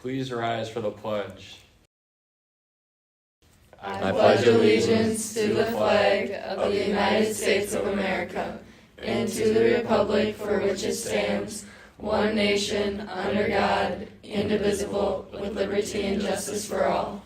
Please rise for the pledge. I pledge allegiance to the flag of the United States of America and to the republic for which it stands, one nation, under God, indivisible, with liberty and justice for all.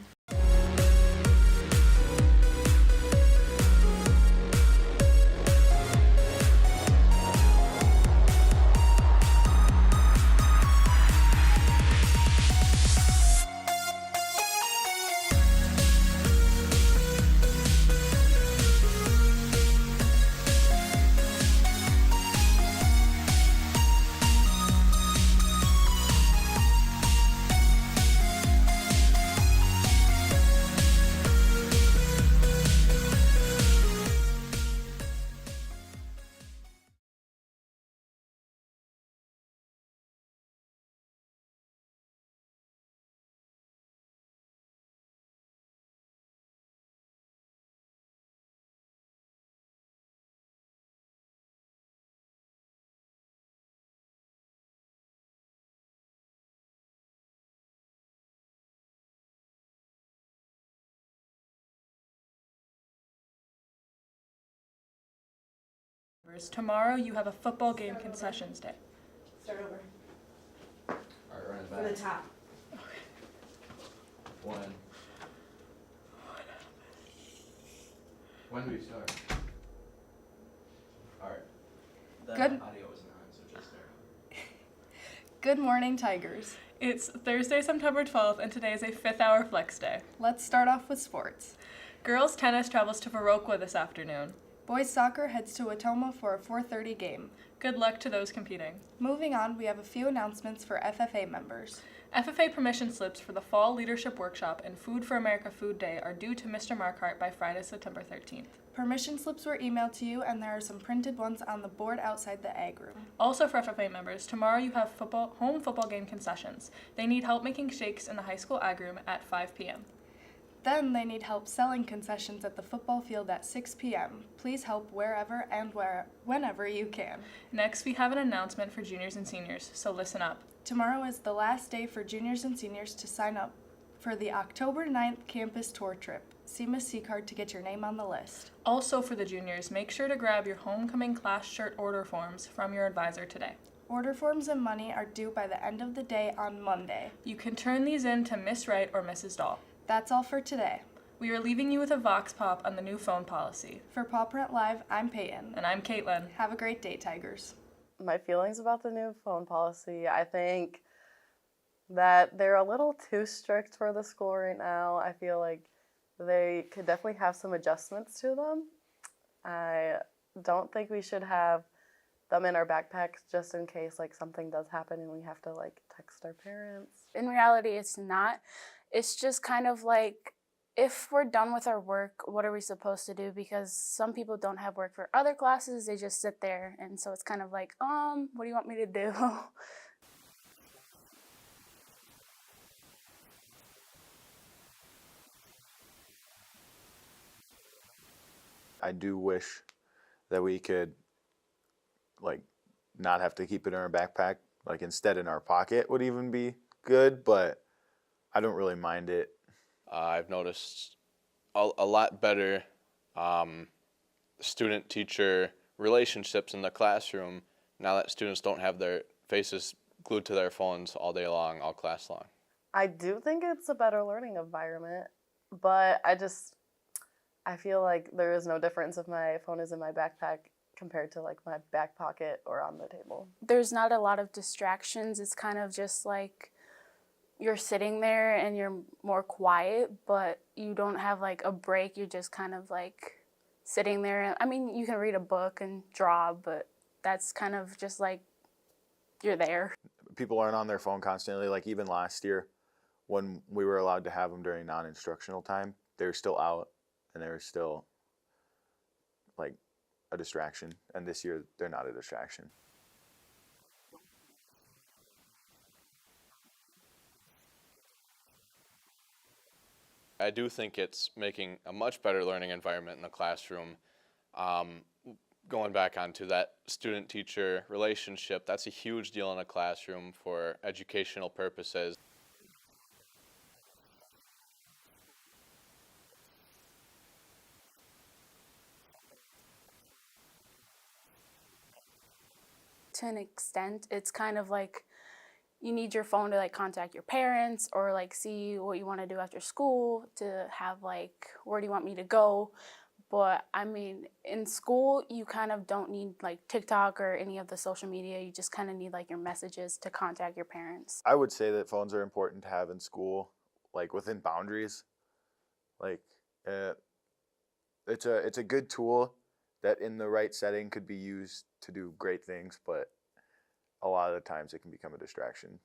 Tomorrow you have a football game concessions day. Start over. All right, run it From the back. top. When do we start? All right. The Good. audio isn't on, so just there. Good morning, Tigers. It's Thursday, September 12th, and today is a 5th hour flex day. Let's start off with sports. Girls tennis travels to Viroqua this afternoon. Boys soccer heads to Watoma for a 4:30 game. Good luck to those competing. Moving on, we have a few announcements for FFA members. FFA permission slips for the Fall Leadership Workshop and Food for America Food Day are due to Mr. Markhart by Friday, September 13th. Permission slips were emailed to you, and there are some printed ones on the board outside the ag room. Also for FFA members, tomorrow you have home football game concessions. They need help making shakes in the high school ag room at 5 p.m. Then they need help selling concessions at the football field at 6 p.m. Please help wherever and whenever you can. Next, we have an announcement for juniors and seniors, so listen up. Tomorrow is the last day for juniors and seniors to sign up for the October 9th campus tour trip. See Ms. Seacard to get your name on the list. Also for the juniors, make sure to grab your homecoming class shirt order forms from your advisor today. Order forms and money are due by the end of the day on Monday. You can turn these in to Miss Wright or Mrs. Dahl. That's all for today. We are leaving you with a vox pop on the new phone policy. For Paw Print Live, I'm Peyton. And I'm Caitlin. Have a great day, Tigers. My feelings about the new phone policy, I think that they're a little too strict for the school right now. I feel like they could definitely have some adjustments to them. I don't think we should have them in our backpacks just in case like something does happen and we have to like text our parents. In reality, it's not. It's just kind of like, if we're done with our work, what are we supposed to do? Because some people don't have work for other classes, they just sit there. And so it's kind of like, what do you want me to do? I do wish that we could like not have to keep it in our backpack, like instead in our pocket would even be good, but I don't really mind it. I've noticed a lot better student-teacher relationships in the classroom now that students don't have their faces glued to their phones all day long, all class long. I do think it's a better learning environment, but I feel like there is no difference if my phone is in my backpack compared to like my back pocket or on the table. There's not a lot of distractions. It's kind of just like you're sitting there and you're more quiet, but you don't have like a break. You're just kind of like sitting there. I mean, you can read a book and draw, but that's kind of just like you're there. People aren't on their phone constantly. Like even last year when we were allowed to have them during non-instructional time, they were still out and they were still like a distraction. And this year they're not a distraction. I do think it's making a much better learning environment in the classroom. Going back onto that student-teacher relationship, that's a huge deal in a classroom for educational purposes. to an extent. It's kind of like you need your phone to like contact your parents or like see what you want to do after school, to have like, where do you want me to go? But I mean, in school, you kind of don't need like TikTok or any of the social media. You just kind of need like your messages to contact your parents. I would say that phones are important to have in school, like within boundaries. Like, it's a good tool that in the right setting could be used to do great things, but a lot of the times it can become a distraction.